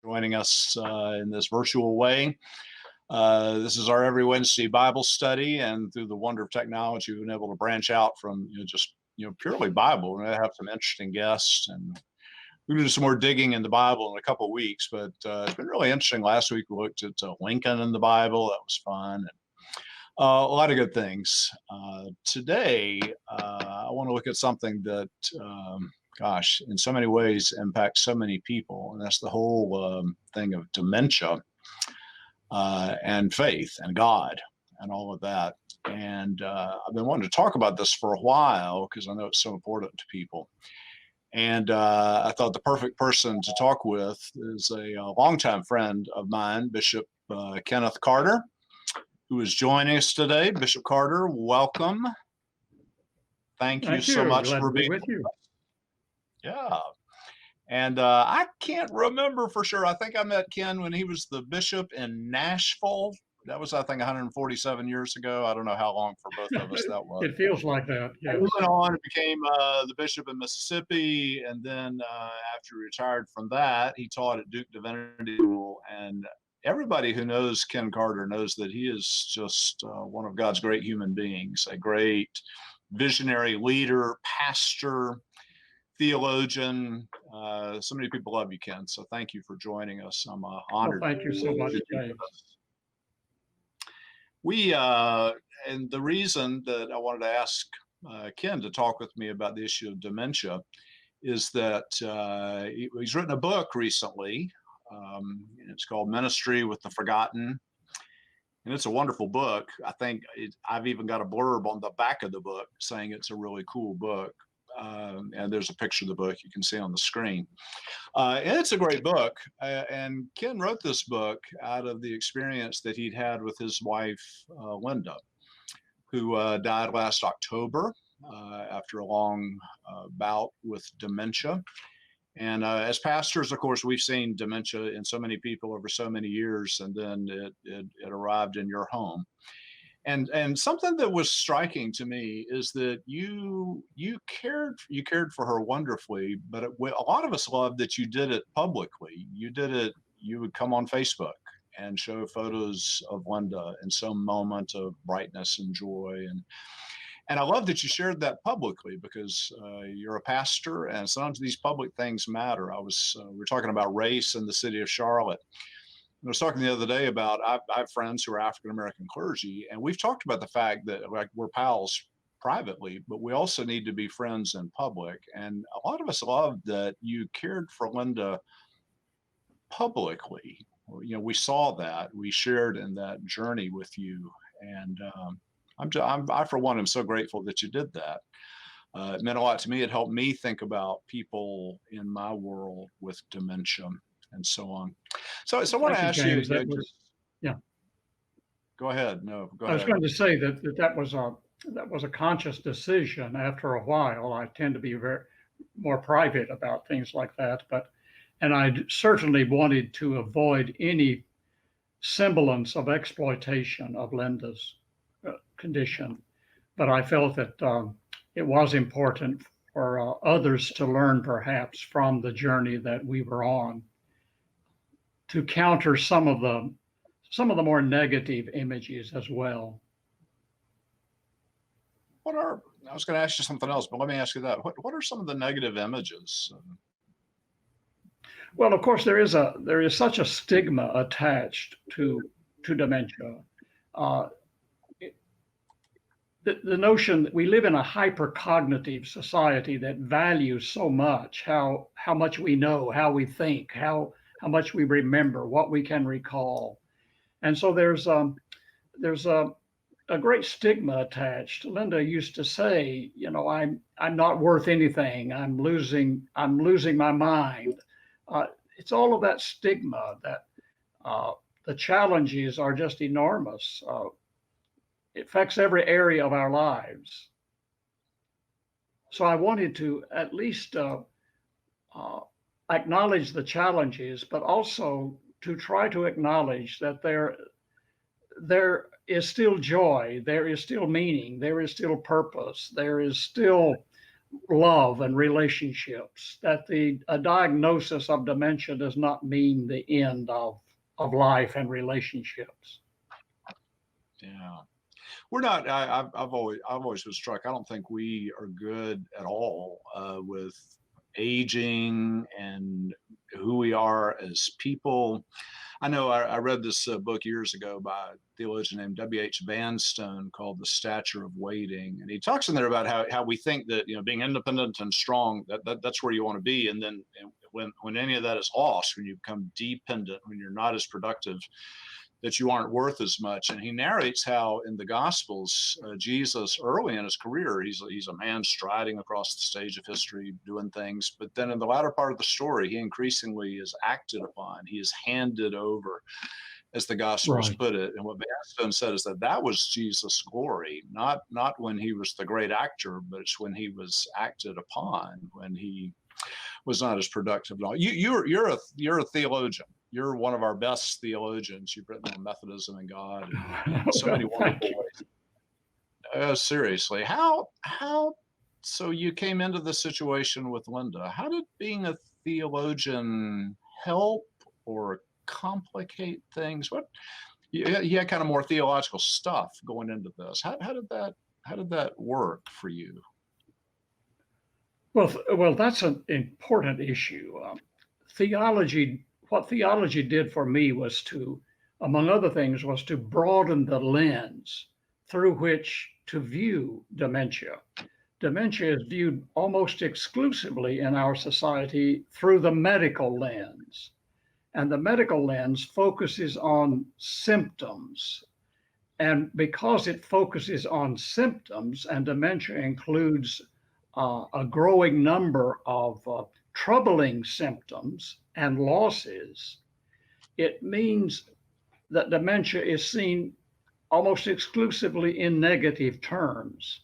Joining us in this virtual way. This is our every Wednesday Bible study, and through the wonder of technology, we've been able to branch out from just purely Bible. We're going to have some interesting guests, and we're going to do some more digging in the Bible in a couple of weeks. But it's been really interesting. Last week we looked at Lincoln in the Bible. That was fun. And, a lot of good things. Today, I want to look at something that, in so many ways impacts so many people, and that's the whole thing of dementia and faith and God and all of that. And I've been wanting to talk about this for a while because I know it's so important to people. And I thought the perfect person to talk with is a longtime friend of mine, Bishop Kenneth Carter, who is joining us today. Bishop Carter, welcome. Thank you so much for being with you. Yeah. And I can't remember for sure. I think I met Ken when he was the bishop in Nashville. That was, I think, 147 years ago. I don't know how long for both of us that was. It feels like that. Yes. He went on and became the bishop in Mississippi. And then after he retired from that, he taught at Duke Divinity School. And everybody who knows Ken Carter knows that he is just one of God's great human beings, a great visionary leader, pastor, theologian. So many people love you, Ken. So thank you for joining us. I'm honored. Well, thank you so much, James. And the reason that I wanted to ask Ken to talk with me about the issue of dementia is that he's written a book recently. It's called Ministry with the Forgotten. And it's a wonderful book. I think I've even got a blurb on the back of the book saying it's a really cool book. And there's a picture of the book you can see on the screen. And it's a great book. And Ken wrote this book out of the experience that he'd had with his wife, Linda, who died last October after a long bout with dementia. And as pastors, of course, we've seen dementia in so many people over so many years, and then it arrived in your home. And something that was striking to me is that you cared for her wonderfully, but a lot of us loved that you did it publicly. You would come on Facebook and show photos of Linda in some moment of brightness and joy. And I love that you shared that publicly because you're a pastor, and sometimes these public things matter. We were talking about race in the city of Charlotte. I was talking the other day about I have friends who are African-American clergy, and we've talked about the fact that we're pals privately, but we also need to be friends in public. And a lot of us loved that you cared for Linda publicly. We saw that. We shared in that journey with you. And I, for one, am so grateful that you did that. It meant a lot to me. It helped me think about people in my world with dementia and so on. So I want to ask you. Yeah. Go ahead. No, go ahead. I was going to say that was a conscious decision. After a while, I tend to be very more private about things like that, and I certainly wanted to avoid any semblance of exploitation of Linda's condition. But I felt that it was important for others to learn, perhaps, from the journey that we were on, to counter some of the more negative images as well. I was going to ask you something else, but let me ask you that. What are some of the negative images? Well, of course, there is such a stigma attached to dementia. The notion that we live in a hypercognitive society that values so much how much we know, how we think, how much we remember, what we can recall. And so there's a great stigma attached. Linda used to say, I'm not worth anything. I'm losing my mind. It's all of that stigma that the challenges are just enormous. It affects every area of our lives. So I wanted to at least acknowledge the challenges, but also to try to acknowledge that there is still joy, there is still meaning, there is still purpose, there is still love and relationships, that a diagnosis of dementia does not mean the end of life and relationships. Yeah. We're not. I've always been struck. I don't think we are good at all with aging and who we are as people. I know I read this book years ago by a theologian named W.H. Vanstone called The Stature of Waiting. And he talks in there about how we think that, being independent and strong, that's where you want to be. And then when any of that is lost, when you become dependent, when you're not as productive, that you aren't worth as much. And he narrates how in the Gospels, Jesus early in his career, he's a man striding across the stage of history, doing things. But then in the latter part of the story, he increasingly is acted upon. He is handed over, as the Gospels Right. put it. And what Vanstone said is that was Jesus' glory, not when he was the great actor, but it's when he was acted upon, when he was not as productive at all. You're a theologian. You're one of our best theologians. You've written on Methodism and God in so many wonderful ways. Seriously, so you came into the situation with Linda. How did being a theologian help or complicate things? You had kind of more theological stuff going into this. How did that work for you? Well, that's an important issue. What theology did for me was to, among other things, was to broaden the lens through which to view dementia. Dementia is viewed almost exclusively in our society through the medical lens. And the medical lens focuses on symptoms. And because it focuses on symptoms, and dementia includes a growing number of troubling symptoms and losses, it means that dementia is seen almost exclusively in negative terms.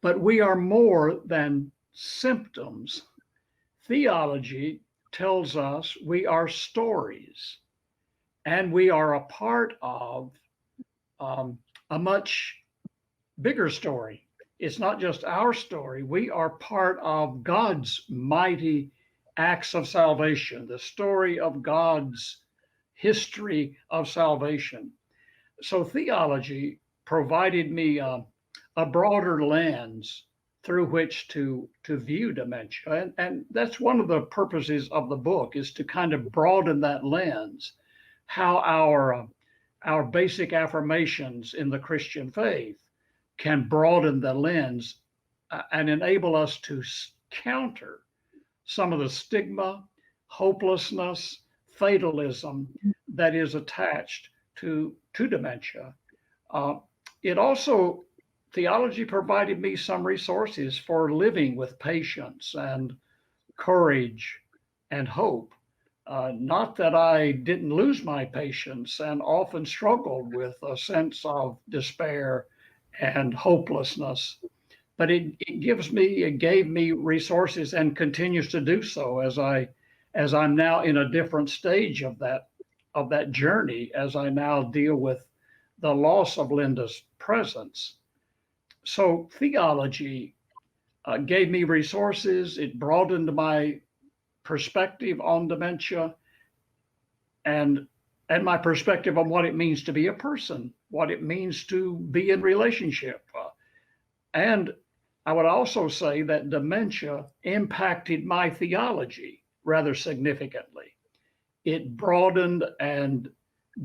But we are more than symptoms. Theology tells us we are stories, and we are a part of a much bigger story. It's not just our story. We are part of God's mighty acts of salvation, the story of God's history of salvation. So theology provided me a broader lens through which to view dementia. And that's one of the purposes of the book, is to kind of broaden that lens, how our basic affirmations in the Christian faith can broaden the lens and enable us to counter some of the stigma, hopelessness, fatalism that is attached to dementia. Theology provided me some resources for living with patience and courage and hope. Not that I didn't lose my patience and often struggled with a sense of despair and hopelessness, but it gave me resources, and continues to do so as I'm now in a different stage of that journey, as I now deal with the loss of Linda's presence. So theology gave me resources. It broadened my perspective on dementia, and my perspective on what it means to be a person, what it means to be in relationship. And I would also say that dementia impacted my theology rather significantly. It broadened and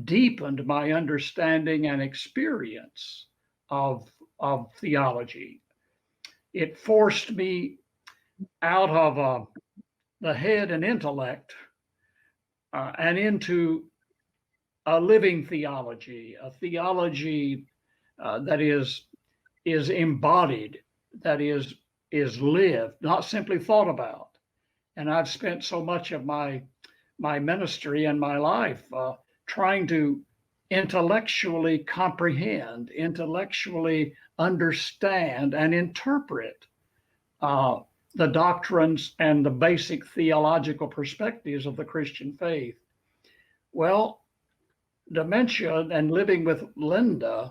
deepened my understanding and experience of theology. It forced me out of the head and intellect and into a living theology, a theology that is embodied, that is lived, not simply thought about. And I've spent so much of my ministry and my life trying to intellectually comprehend, intellectually understand, and interpret the doctrines and the basic theological perspectives of the Christian faith. Well, dementia and living with Linda,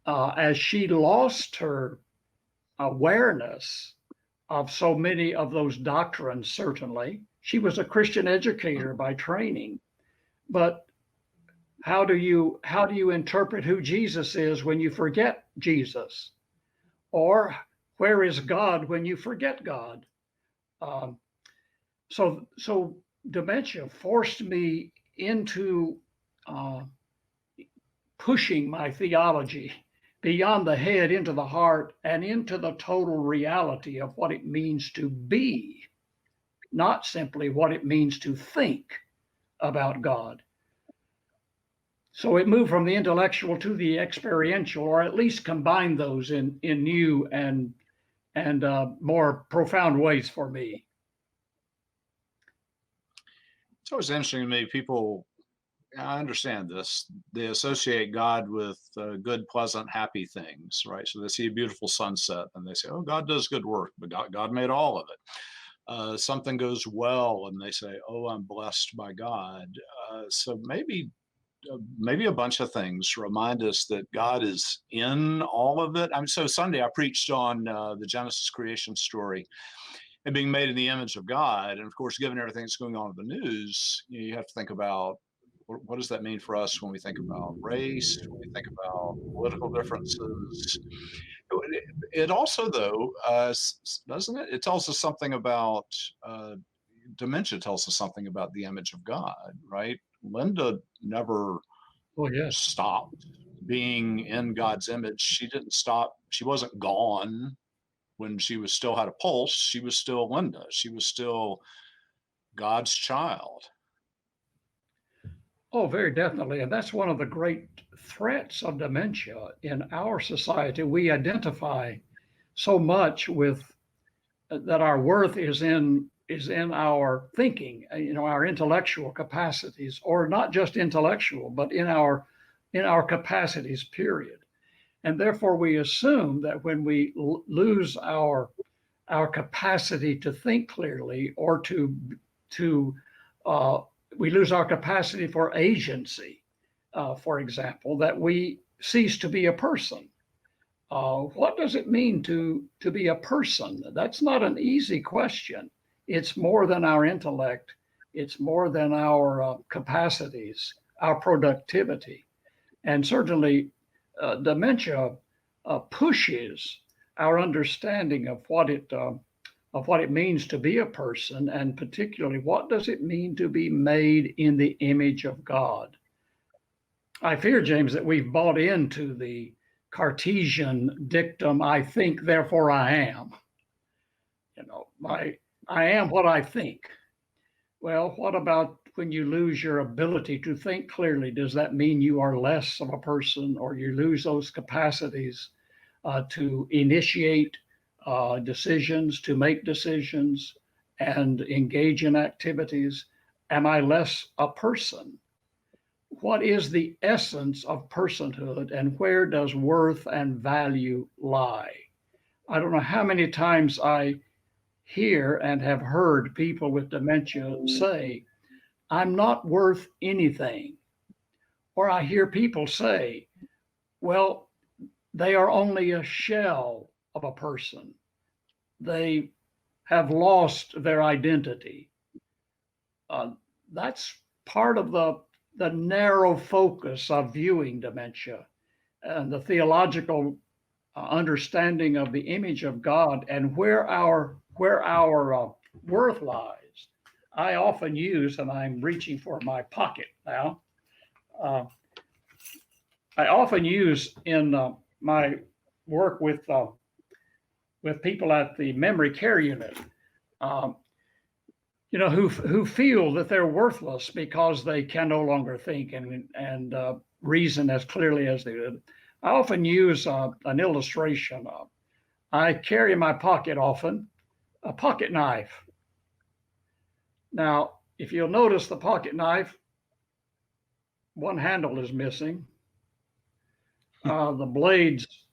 as she lost her awareness of so many of those doctrines, certainly. She was a Christian educator by training, but how do you interpret who Jesus is when you forget Jesus? Or where is God when you forget God? Um, so dementia forced me into uh, pushing my theology beyond the head into the heart and into the total reality of what it means to be, not simply what it means to think about God. So it moved from the intellectual to the experiential, or at least combined those in new and more profound ways for me. It's always interesting to me. People, I understand this. They associate God with good, pleasant, happy things, right? So they see a beautiful sunset and they say, "Oh, God does good work," but God made all of it. Something goes well, and they say, "Oh, I'm blessed by God." So maybe a bunch of things remind us that God is in all of it. So Sunday I preached on the Genesis creation story and being made in the image of God. And of course, given everything that's going on in the news, you have to think about what does that mean for us when we think about race, when we think about political differences. It also, though, doesn't it? It tells us something about dementia. Tells us something about the image of God, right? Linda never Oh, yes. stopped being in God's image. She didn't stop. She wasn't gone when she was still had a pulse. She was still Linda. She was still God's child. Oh, very definitely. And that's one of the great threats of dementia in our society. We identify so much with that our worth is in our thinking, our intellectual capacities, or not just intellectual, but in our capacities, period. And therefore we assume that when we lose our capacity to think clearly, or to we lose our capacity for agency, for example, that we cease to be a person. What does it mean to be a person? That's not an easy question. It's more than our intellect. It's more than our capacities, our productivity, and certainly dementia pushes our understanding of what it means to be a person, and particularly what does it mean to be made in the image of God. I fear, James, that we've bought into the Cartesian dictum, "I think, therefore I am." I am what I think. Well, what about when you lose your ability to think clearly? Does that mean you are less of a person, or you lose those capacities to initiate decisions, to make decisions, and engage in activities? Am I less a person? What is the essence of personhood, and where does worth and value lie? I don't know how many times I hear and have heard people with dementia say, "I'm not worth anything." Or I hear people say, "Well, they are only a shell of a person. They have lost their identity." That's part of the narrow focus of viewing dementia and the theological understanding of the image of God and where our worth lies. I often use, and I'm reaching for my pocket now. I often use in my work with people at the memory care unit, who feel that they're worthless because they can no longer think and reason as clearly as they did. I often use an illustration. I carry in my pocket often a pocket knife. Now, if you'll notice the pocket knife, one handle is missing. The blades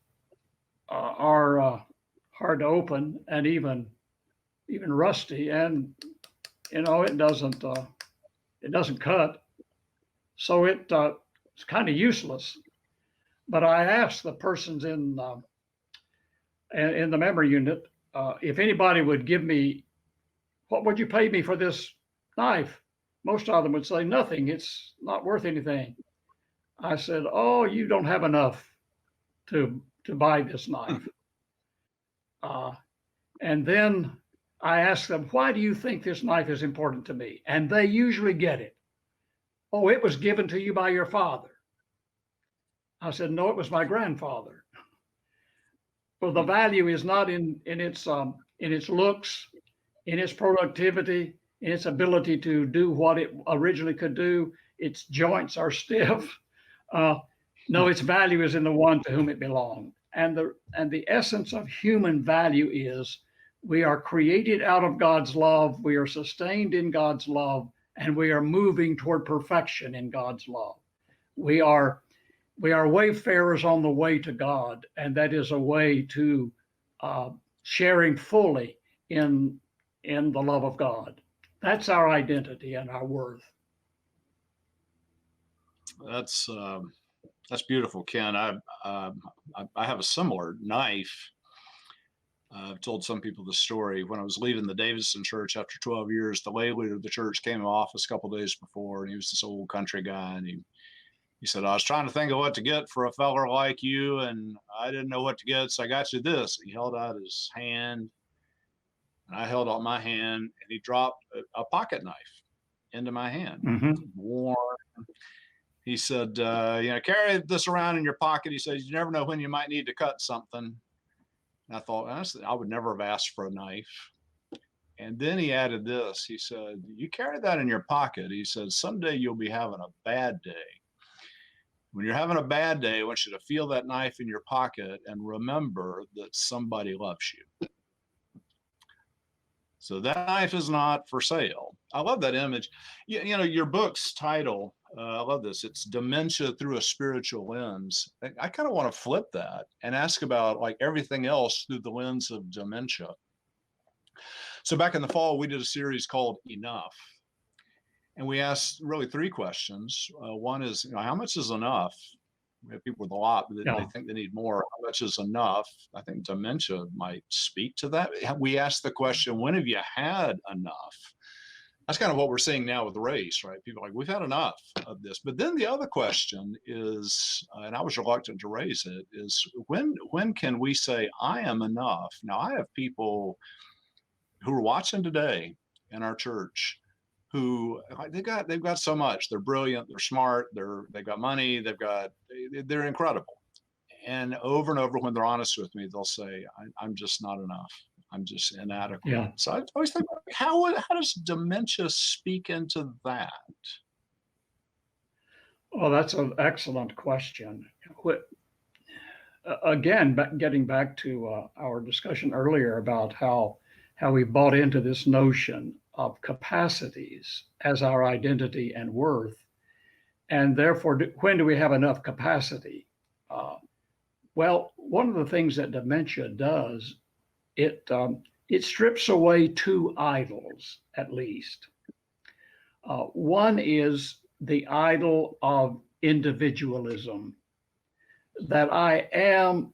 are hard to open and even rusty, and it doesn't cut, so it's kind of useless. But I asked the persons in the memory unit, if anybody would give me, what would you pay me for this knife? Most of them would say, nothing. It's not worth anything. I said, oh, you don't have enough to buy this knife. And then I asked them, why do you think this knife is important to me? And they usually get it. Oh, it was given to you by your father. I said, no, it was my grandfather. Well, the value is not in its looks, in its productivity, in its ability to do what it originally could do. Its joints are stiff. No, its value is in the one to whom it belonged. And the essence of human value is we are created out of God's love, we are sustained in God's love, and we are moving toward perfection in God's love. We are wayfarers on the way to God, and that is a way to sharing fully in the love of God. That's our identity and our worth. That's beautiful, Ken. I have a similar knife. I've told some people the story. When I was leaving the Davidson church after 12 years, the lay leader of the church came in my office a couple of days before, and he was this old country guy, and he said, I was trying to think of what to get for a feller like you, and I didn't know what to get, so I got you this. He held out his hand, and I held out my hand, and he dropped a pocket knife into my hand. Mm-hmm. Warm. He said, carry this around in your pocket. He says, you never know when you might need to cut something. And I thought, honestly, I would never have asked for a knife. And then he added this. He said, you carry that in your pocket. He said, someday you'll be having a bad day. When you're having a bad day, I want you to feel that knife in your pocket and remember that somebody loves you. So that knife is not for sale. I love that image. Your book's title, I love this. It's Dementia Through a Spiritual Lens. I kind of want to flip that and ask about like everything else through the lens of dementia. So back in the fall, we did a series called Enough. And we asked really three questions. One is, how much is enough? We have people with a lot, but they think they need more. How much is enough? I think dementia might speak to that. We asked the question, when have you had enough? That's kind of what we're seeing now with race, right? People are like, we've had enough of this. But then the other question is, and I was reluctant to raise it, is when can we say, I am enough? Now, I have people who are watching today in our church who they've got so much. They're brilliant, they're smart, they've got money, they're incredible. And over when they're honest with me, they'll say, I'm just not enough. I'm just inadequate. Yeah. So I always think, how does dementia speak into that? Well, that's an excellent question. Again, getting back to our discussion earlier about how we bought into this notion of capacities as our identity and worth, and therefore, when do we have enough capacity? Well, one of the things that dementia does, it strips away two idols, at least. One is the idol of individualism, that I am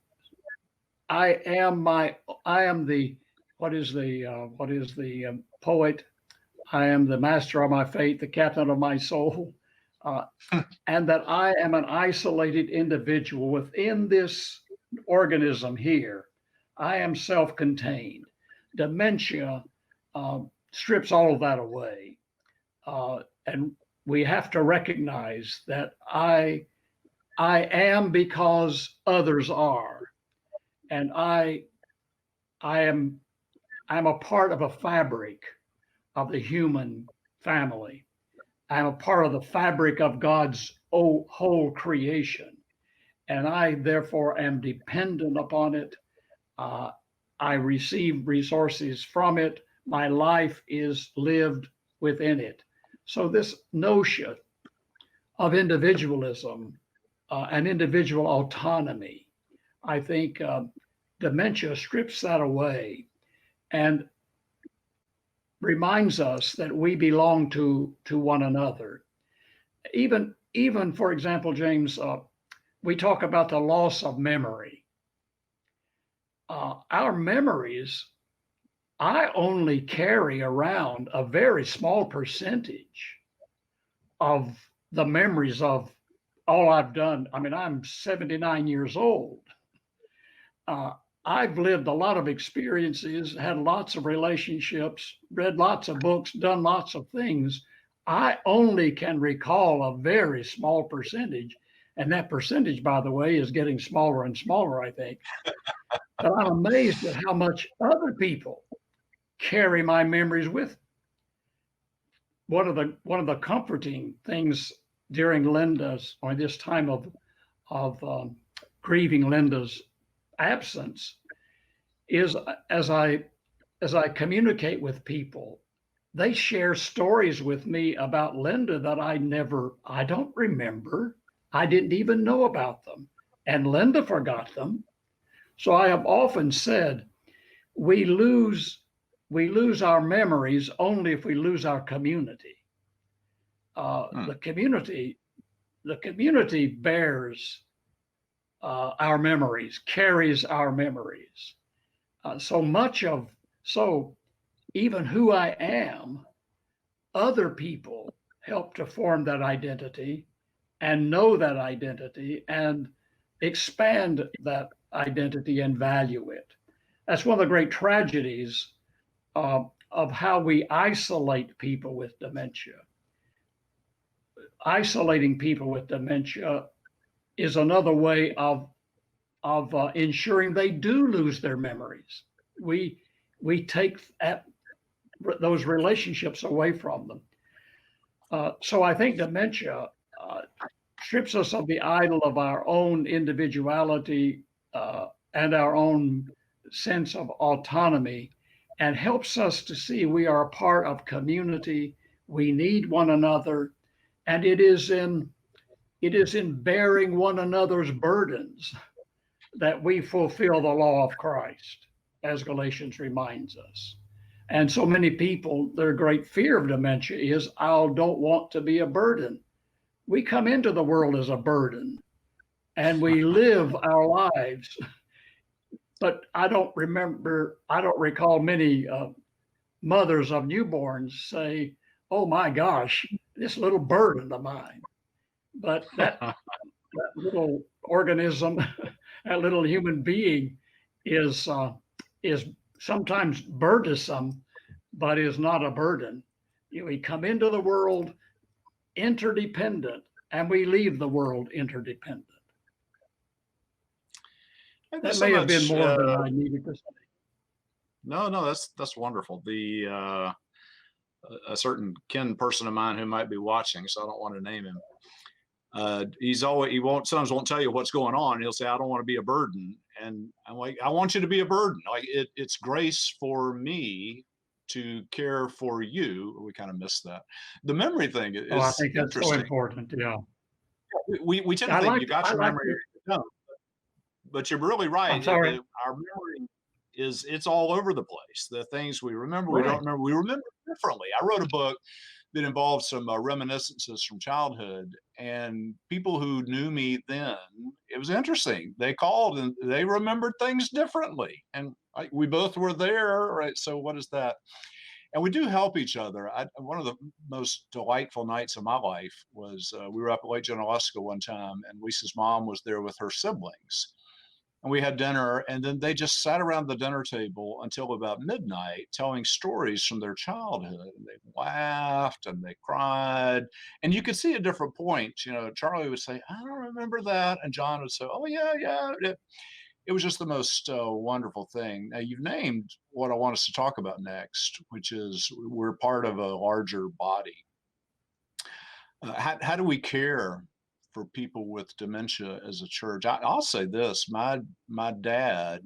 the poet. I am the master of my fate, the captain of my soul, and that I am an isolated individual within this organism here. I am self-contained. Dementia strips all of that away. And we have to recognize that I am because others are. And I'm a part of a fabric of the human family. I'm a part of the fabric of God's whole creation. And I therefore am dependent upon it. I receive resources from it. My life is lived within it. So this notion of individualism and individual autonomy, I think dementia strips that away and reminds us that we belong to one another. Even for example, James, we talk about the loss of memory. Our memories I only carry around a very small percentage of the memories of all I've done. I mean, I'm 79 years old. Uh, I've lived a lot of experiences, had lots of relationships, read lots of books, done lots of things. I only can recall a very small percentage. And that percentage, by the way, is getting smaller and smaller, I think. But I'm amazed at how much other people carry my memories with. One of the comforting things during Linda's, or this time of grieving Linda's absence, is as I communicate with people, they share stories with me about Linda that I don't remember. I didn't even know about them. And Linda forgot them. So I have often said, we lose we lose our memories only if we lose our community. Hmm. The community bears our memories, carries our memories. So even who I am, other people help to form that identity and know that identity and expand that identity and value it. That's one of the great tragedies of how we isolate people with dementia. Isolating people with dementia is another way of ensuring they do lose their memories. We take those relationships away from them. So I think dementia strips us of the idol of our own individuality and our own sense of autonomy, and helps us to see we are a part of community. We need one another, and it is in bearing one another's burdens that we fulfill the law of Christ, as Galatians reminds us. And so many people, their great fear of dementia is, I don't want to be a burden. We come into the world as a burden and we live our lives. But I don't recall many mothers of newborns say, oh my gosh, this little burden of mine. But that little organism, that little human being is sometimes burdensome, but is not a burden. We come into the world interdependent, and we leave the world interdependent. That may have been more than I needed to say. No, that's wonderful. A certain kin person of mine who might be watching, so I don't want to name him. He sometimes won't tell you what's going on. He'll say, I don't want to be a burden. And I'm like, I want you to be a burden. Like it's grace for me to care for you. We kind of missed that. The memory thing is I think that's so interesting. important. Yeah. We tend to think you got your memory. No, but you're really right. I'm sorry. Our memory it's all over the place. The things we remember, we don't remember. We remember differently. I wrote a book that involved some reminiscences from childhood, and people who knew me then, it was interesting. They called and they remembered things differently, and we both were there, right? So what is that? And we do help each other. One of the most delightful nights of my life was we were up at Lake Junaluska one time, and Lisa's mom was there with her siblings. And we had dinner, and then they just sat around the dinner table until about midnight telling stories from their childhood. And they laughed and they cried. And you could see at different points, Charlie would say, I don't remember that. And John would say, oh, yeah. It was just the most wonderful thing. Now, you've named what I want us to talk about next, which is we're part of a larger body. How do we care for people with dementia as a church? I'll say this: my dad.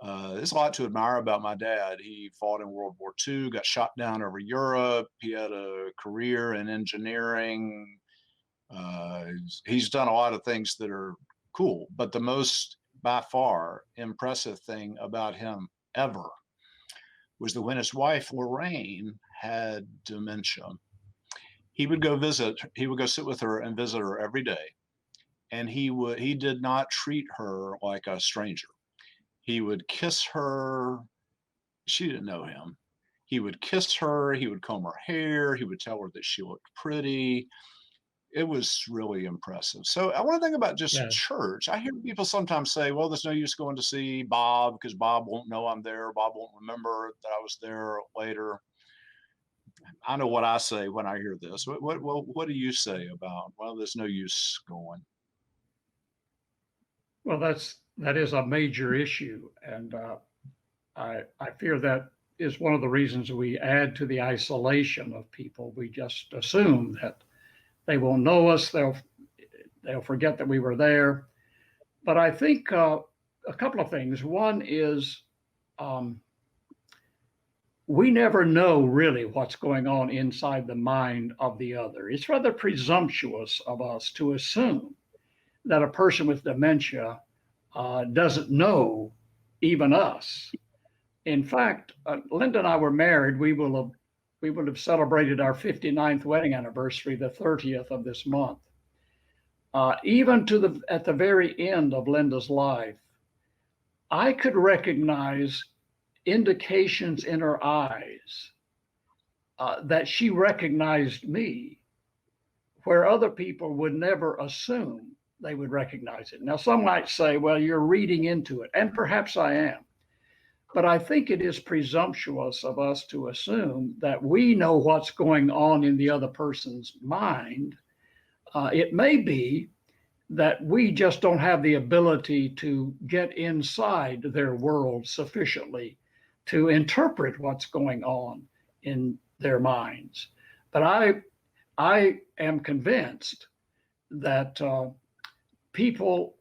There's a lot to admire about my dad. He fought in World War II, got shot down over Europe. He had a career in engineering. He's done a lot of things that are cool, but the most, by far, impressive thing about him ever was that when his wife Lorraine had dementia, he would go sit with her and visit her every day. And he did not treat her like a stranger. He would kiss her. She didn't know him. He would kiss her, he would comb her hair, he would tell her that she looked pretty. It was really impressive. So I want to think about just Yeah. church. I hear people sometimes say, well, there's no use going to see Bob because Bob won't know I'm there. Bob won't remember that I was there later. I know what I say when I hear this. What do you say about, well, there's no use going? Well, that is a major issue, and I fear that is one of the reasons we add to the isolation of people. We just assume that they won't know us. They'll forget that we were there. But I think a couple of things. One is um, we never know really what's going on inside the mind of the other. It's rather presumptuous of us to assume that a person with dementia doesn't know even us. In fact, Linda and I were married. We would have celebrated our 59th wedding anniversary the 30th of this month. Even to the at the very end of Linda's life, I could recognize indications in her eyes that she recognized me, where other people would never assume they would recognize it. Now, some might say, well, you're reading into it, and perhaps I am. But I think it is presumptuous of us to assume that we know what's going on in the other person's mind. It may be that we just don't have the ability to get inside their world sufficiently to interpret what's going on in their minds. But I am convinced that people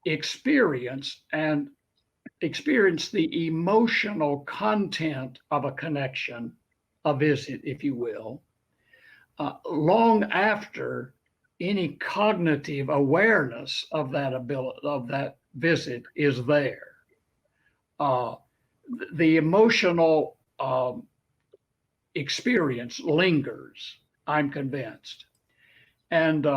experience the emotional content of a connection, a visit, if you will, long after any cognitive awareness of that ability of that visit is there. The emotional experience lingers. I'm convinced, and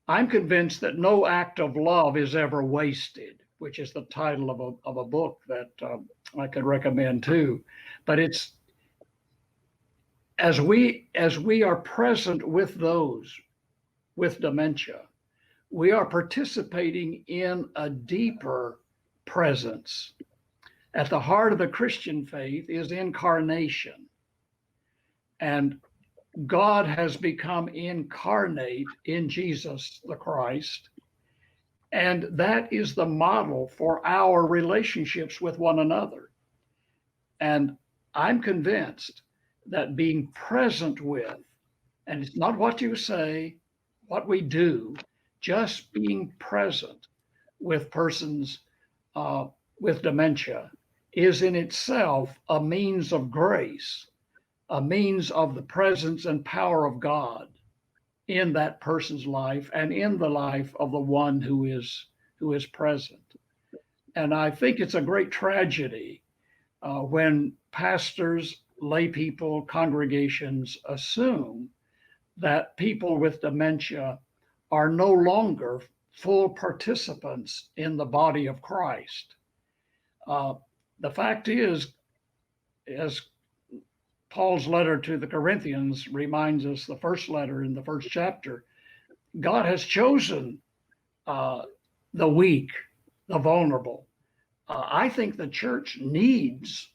I'm convinced that no act of love is ever wasted, which is the title of a book that I could recommend too. But it's as we are present with those with dementia, we are participating in a deeper presence. At the heart of the Christian faith is incarnation. And God has become incarnate in Jesus the Christ. And that is the model for our relationships with one another. And I'm convinced that being present with, and it's not what you say, what we do, just being present with persons with dementia is in itself a means of grace, a means of the presence and power of God in that person's life and in the life of the one who is present. And I think it's a great tragedy when pastors, lay people, congregations assume that people with dementia are no longer full participants in the body of Christ. The fact is, as Paul's letter to the Corinthians reminds us, the first letter in the first chapter, God has chosen the weak, the vulnerable. I think the church needs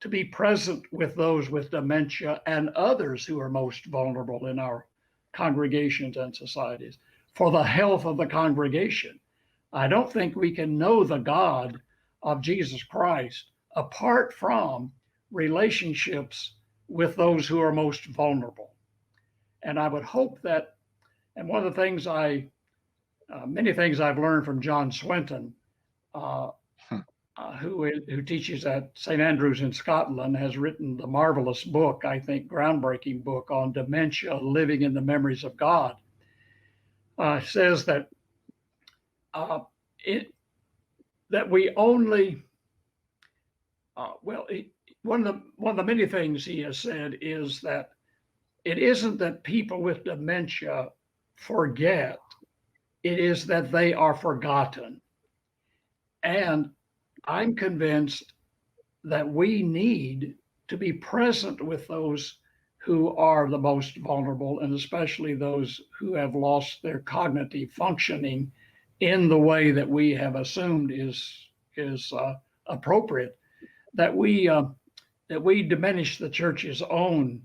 to be present with those with dementia and others who are most vulnerable in our congregations and societies for the health of the congregation. I don't think we can know the God of Jesus Christ apart from relationships with those who are most vulnerable. And I would hope that, and one of the things many things I've learned from John Swinton, who teaches at St. Andrews in Scotland, has written the marvelous book, I think groundbreaking book on dementia, living in the memories of God. Says that that we only one of the many things he has said is that it isn't that people with dementia forget, it is that they are forgotten. And I'm convinced that we need to be present with those who are the most vulnerable, and especially those who have lost their cognitive functioning in the way that we have assumed is appropriate. That we diminish the church's own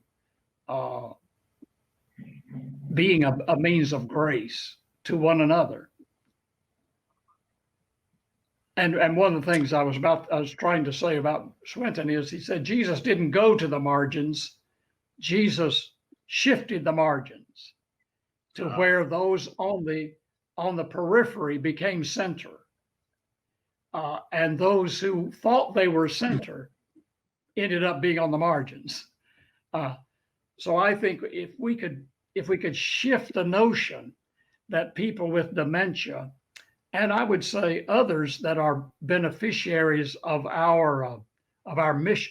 being a means of grace to one another. And one of the things I was trying to say about Swinton is he said Jesus didn't go to the margins, Jesus shifted the margins to where those on the periphery became center, and those who thought they were center ended up being on the margins. So I think if we could shift the notion that people with dementia, and I would say others that are beneficiaries of our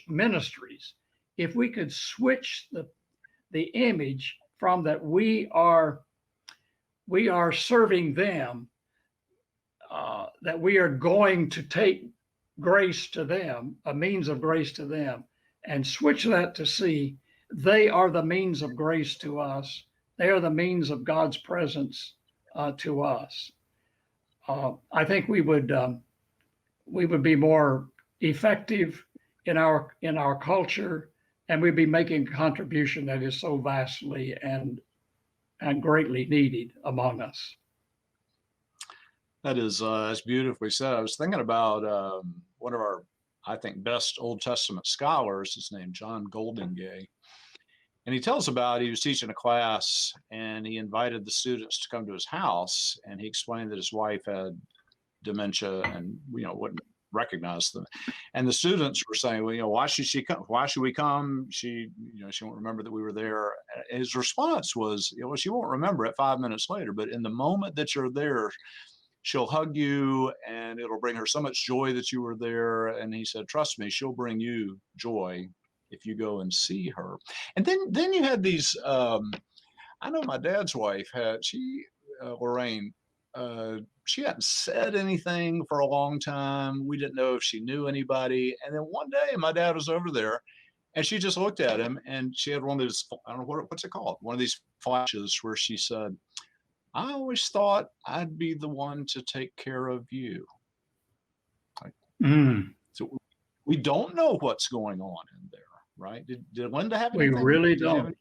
ministries, if we could switch the image from that we are serving them, that we are going to take grace to them, a means of grace to them, and switch that to see they are the means of grace to us. They are the means of God's presence to us. I think we would be more effective in our culture, and we'd be making a contribution that is so vastly and greatly needed among us. That is that's beautifully said. I was thinking about one of our, I think, best Old Testament scholars. His name John Goldingay. And he tells about he was teaching a class and he invited the students to come to his house, and he explained that his wife had dementia and wouldn't recognize them. And the students were saying, well, why should she come? Why should we come? She won't remember that we were there. And his response was, well, she won't remember it 5 minutes later, but in the moment that you're there, she'll hug you and it'll bring her so much joy that you were there. And he said, trust me, she'll bring you joy if you go and see her. And then you had these, I know my dad's wife Lorraine, she hadn't said anything for a long time. We didn't know if she knew anybody. And then one day my dad was over there and she just looked at him and she had one of those, I don't know what's it called? One of these flashes where she said, I always thought I'd be the one to take care of you. So we don't know what's going on in there. Right? Did Linda have anything? We really don't.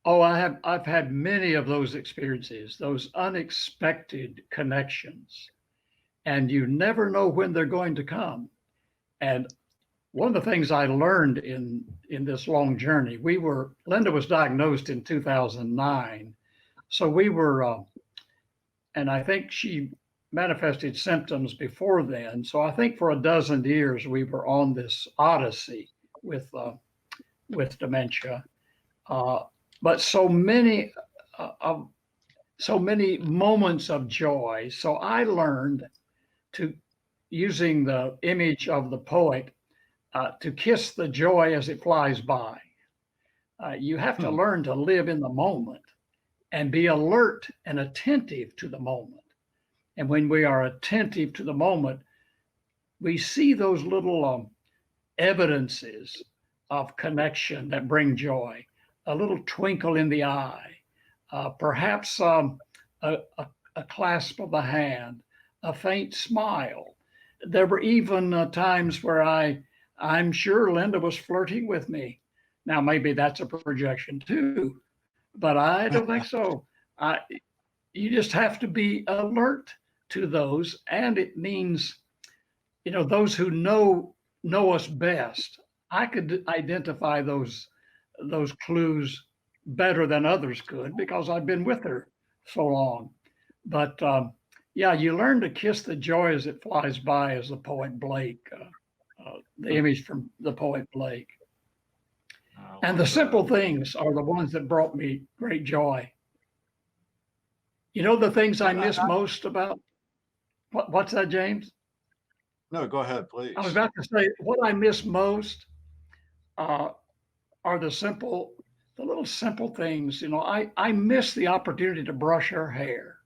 Oh, I've had many of those experiences, those unexpected connections, and you never know when they're going to come. And one of the things I learned in this long journey, Linda was diagnosed in 2009, so we were, and I think she manifested symptoms before then. So I think for a dozen years we were on this odyssey with dementia. But so many moments of joy. So I learned to, using the image of the poet, to kiss the joy as it flies by. You have to learn to live in the moment and be alert and attentive to the moment. And when we are attentive to the moment, we see those little evidences of connection that bring joy, a little twinkle in the eye, perhaps a clasp of the hand, a faint smile. There were even times where I'm sure Linda was flirting with me. Now, maybe that's a projection too, but I don't think so. You just have to be alert to those, and it means, those who know us best. I could identify those clues better than others could because I've been with her so long. But you learn to kiss the joy as it flies by, as the poet Blake, the image from the poet Blake. And the simple things are the ones that brought me great joy. The things I miss most about, what's that, James? No, go ahead, please. I was about to say, what I miss most are the little simple things. I miss the opportunity to brush her hair.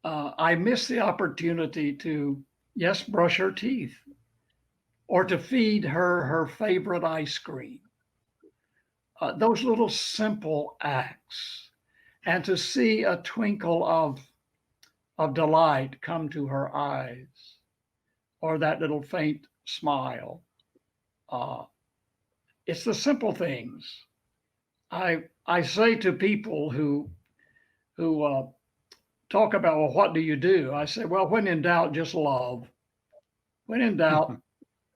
I miss the opportunity to Yes, brush her teeth, or to feed her favorite ice cream. Those little simple acts, and to see a twinkle of delight come to her eyes, or that little faint smile. Uh, it's the simple things. I say to people who talk about, well, what do you do? I say, well, when in doubt, just love. When in doubt,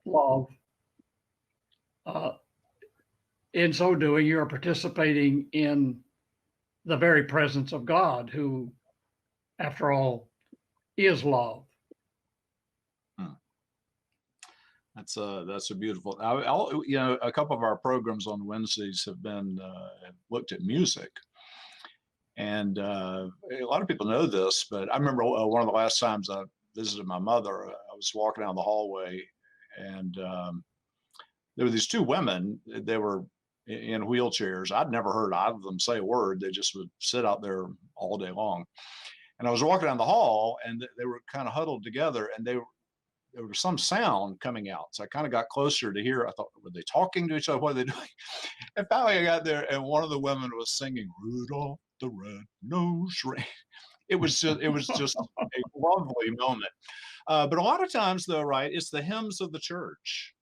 love. Uh, in so doing, you are participating in the very presence of God, who, after all, is love. That's a beautiful. A couple of our programs on Wednesdays have been have looked at music, and a lot of people know this, but I remember one of the last times I visited my mother. I was walking down the hallway, and there were these two women. They were in wheelchairs. I'd never heard either of them say a word. They just would sit out there all day long. And I was walking down the hall, and they were kind of huddled together, and there was some sound coming out. So I kind of got closer to hear. I thought, were they talking to each other? What are they doing? And finally I got there, and one of the women was singing Rudolph the Red-Nosed Reindeer. It was just a lovely moment. But a lot of times, though, right, it's the hymns of the church,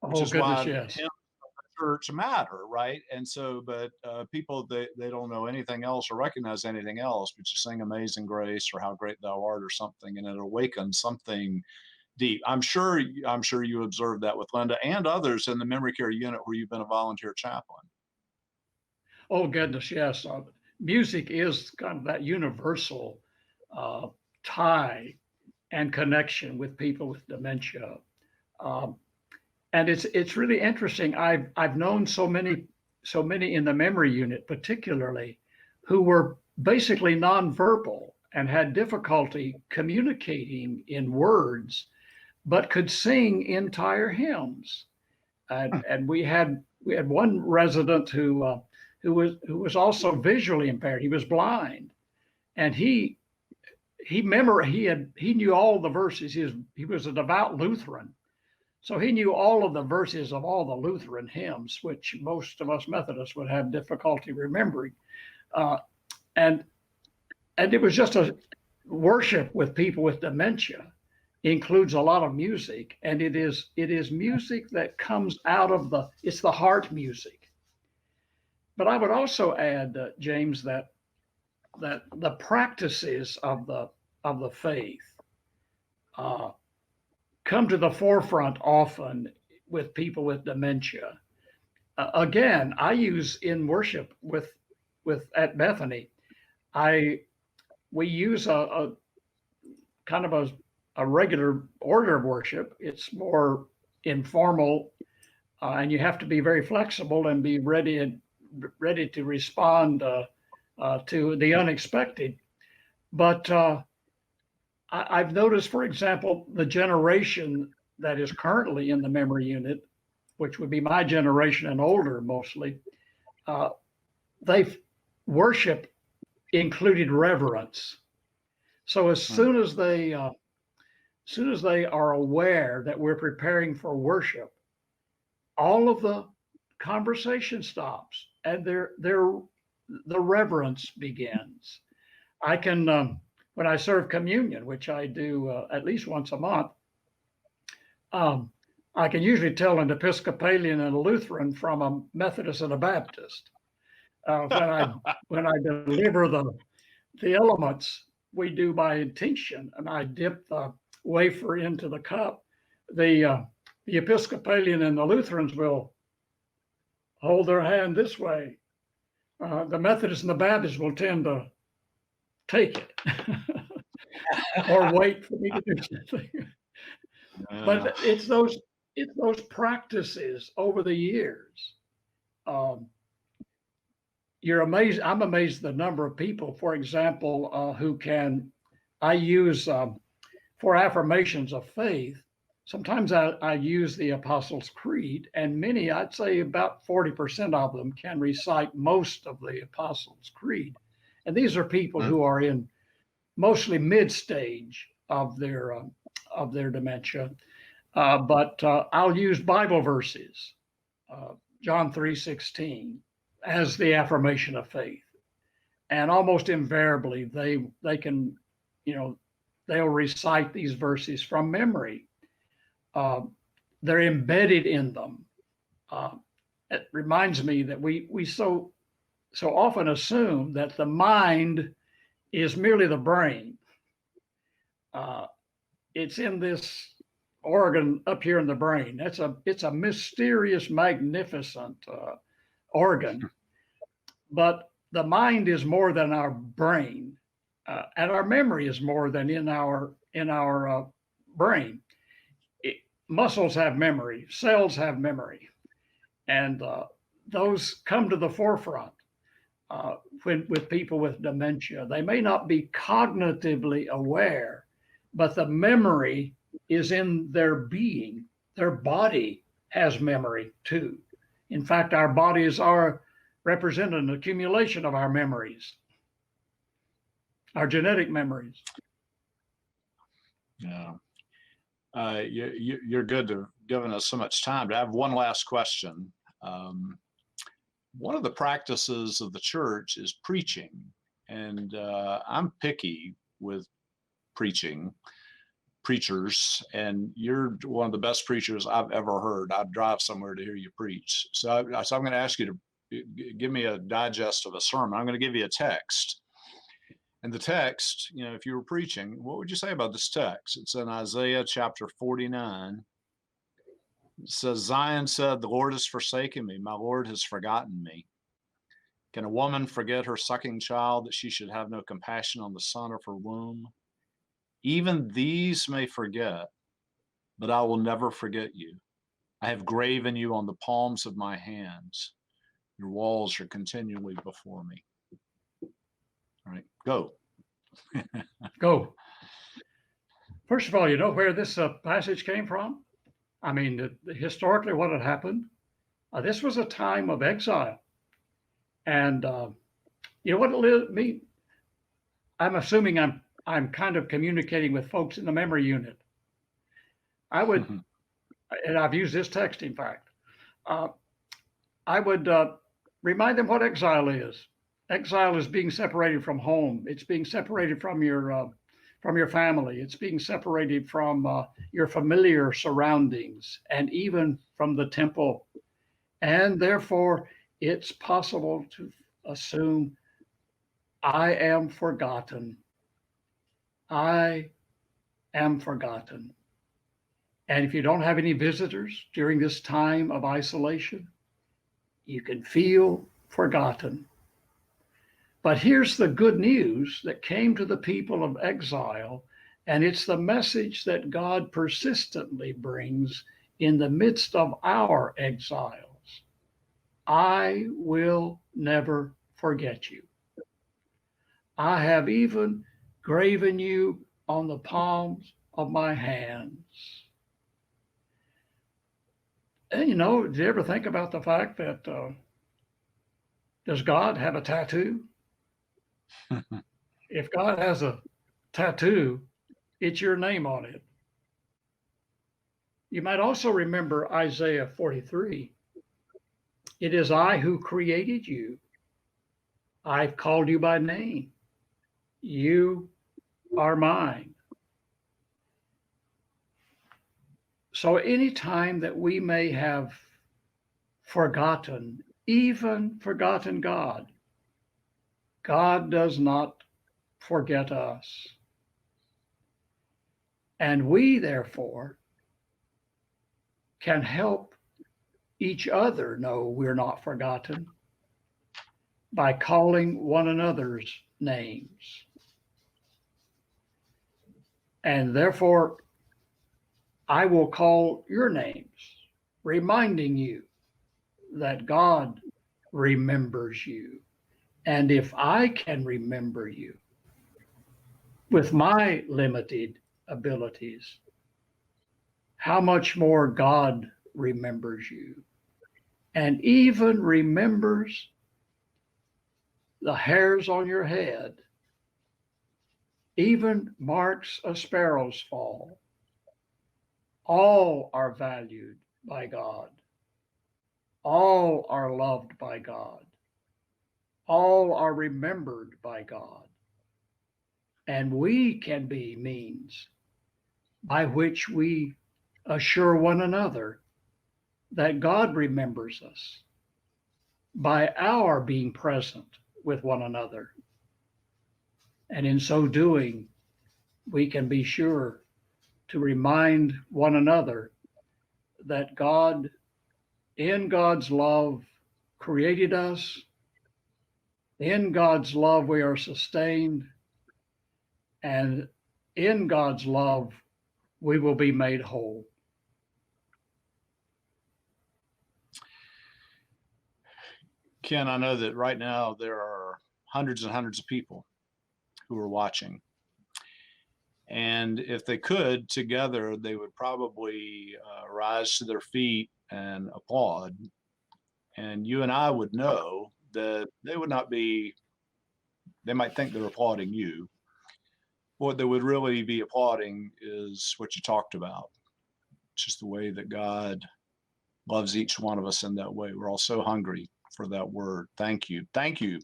which is why yes. hymns of the church matter, right? And so, but people, they don't know anything else or recognize anything else, but you sing Amazing Grace or How Great Thou Art or something, and it awakens something deep. I'm sure you observed that with Linda and others in the memory care unit where you've been a volunteer chaplain. Oh, goodness, yes. Music is kind of that universal tie and connection with people with dementia. And it's really interesting. I've known so many in the memory unit, particularly, who were basically nonverbal and had difficulty communicating in words, but could sing entire hymns. And we had one resident who was also visually impaired. He was blind, and he knew all the verses. He was a devout Lutheran, so he knew all of the verses of all the Lutheran hymns, which most of us Methodists would have difficulty remembering. And it was just a worship with people with dementia includes a lot of music, and it is music that comes out of it's the heart music. But I would also add, James, that the practices of the faith come to the forefront often with people with dementia. Again, I use in worship with at Bethany, we use a kind of a regular order of worship. It's more informal, and you have to be very flexible and be ready to respond to the unexpected. But I've noticed, for example, the generation that is currently in the memory unit, which would be my generation and older mostly, they worship included reverence. So as soon as they are aware that we're preparing for worship, all of the conversation stops and the reverence begins. I can, when I serve communion, which I do at least once a month, I can usually tell an Episcopalian and a Lutheran from a Methodist and a Baptist. When I deliver the elements, we do by intinction, and I dip the wafer into the cup. The Episcopalian and the Lutherans will hold their hand this way. The Methodists and the Baptists will tend to take it or wait for me to do something. But it's those practices over the years. You're amazed. I'm amazed the number of people, for example, who I use for affirmations of faith. Sometimes I use the Apostles' Creed, and many, I'd say about 40% of them can recite most of the Apostles' Creed. And these are people who are in mostly mid-stage of their of their dementia. But I'll use Bible verses, John 3:16, as the affirmation of faith. And almost invariably, they can, they'll recite these verses from memory. They're embedded in them. It reminds me that we so often assume that the mind is merely the brain. It's in this organ up here in the brain. It's a mysterious, magnificent organ, but the mind is more than our brain, and our memory is more than in our brain. Muscles have memory, cells have memory, and those come to the forefront with people with dementia. They may not be cognitively aware, but the memory is in their being. Their body has memory too. In fact, our bodies represent an accumulation of our memories, our genetic memories. Yeah. You're good to giving us so much time. I have one last question. One of the practices of the church is preaching, and I'm picky with preachers, and you're one of the best preachers I've ever heard. I'd drive somewhere to hear you preach. So I'm going to ask you to give me a digest of a sermon. I'm going to give you a text. And the text, if you were preaching, what would you say about this text? It's in Isaiah chapter 49. It says, Zion said, the Lord has forsaken me. My Lord has forgotten me. Can a woman forget her sucking child, that she should have no compassion on the son of her womb? Even these may forget, but I will never forget you. I have graven you on the palms of my hands. Your walls are continually before me. All right, go. Go. First of all, you know where this passage came from? I mean, historically, what had happened? This was a time of exile. And you know what it means? I'm assuming I'm kind of communicating with folks in the memory unit. I would, and I've used this text, in fact, I would remind them what exile is. Exile is being separated from home. It's being separated from your family. It's being separated from your familiar surroundings and even from the temple. And therefore, it's possible to assume, I am forgotten. I am forgotten. And if you don't have any visitors during this time of isolation, you can feel forgotten. But here's the good news that came to the people of exile, and it's the message that God persistently brings in the midst of our exiles. I will never forget you. I have even graven you on the palms of my hands. And did you ever think about the fact that does God have a tattoo? If God has a tattoo, it's your name on it. You might also remember Isaiah 43. It is I who created you. I've called you by name. You are mine. So anytime that we may have forgotten, even forgotten God, God does not forget us. And we, therefore, can help each other know we're not forgotten by calling one another's names. And therefore, I will call your names, reminding you that God remembers you. And if I can remember you with my limited abilities, how much more God remembers you, and even remembers the hairs on your head, even marks a sparrow's fall. All are valued by God. All are loved by God. All are remembered by God. And we can be means by which we assure one another that God remembers us by our being present with one another. And in so doing, we can be sure to remind one another that God, in God's love, created us. In God's love, we are sustained. And in God's love, we will be made whole. Ken, I know that right now there are hundreds and hundreds of people who are watching. And if they could, together, they would probably rise to their feet and applaud. And you and I would know that they would not be, they might think they're applauding you. What they would really be applauding is what you talked about, just the way that God loves each one of us in that way. We're all so hungry for that word. Thank you. Thank you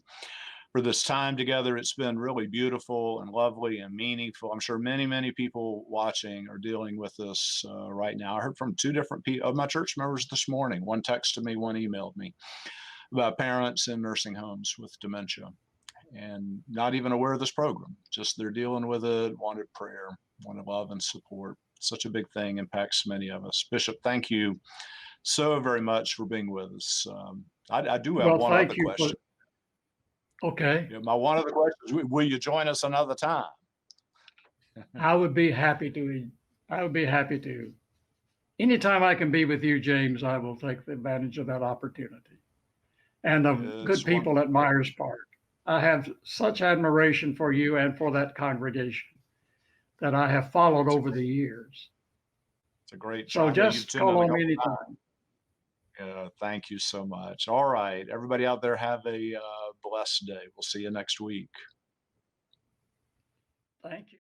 for this time together. It's been really beautiful and lovely and meaningful. I'm sure many, many people watching are dealing with this right now. I heard from two different of my church members this morning. One texted me, one emailed me about parents in nursing homes with dementia and not even aware of this program. Just they're dealing with it, wanted prayer, wanted love and support. Such a big thing, impacts many of us. Bishop, thank you so very much for being with us. I do have Well, one other thank you for, question. okay. Yeah, my one other question is, will you join us another time? I would be happy to. I would be happy to. Anytime I can be with you, James, I will take advantage of that opportunity. And the good It's people wonderful. at Myers Park. I have such admiration for you and for that congregation that I have followed over the years. It's a great So job. I know you've just tuned in call a on me couple anytime. times. Thank you so much. All right, everybody out there, have a blessed day. We'll see you next week. Thank you.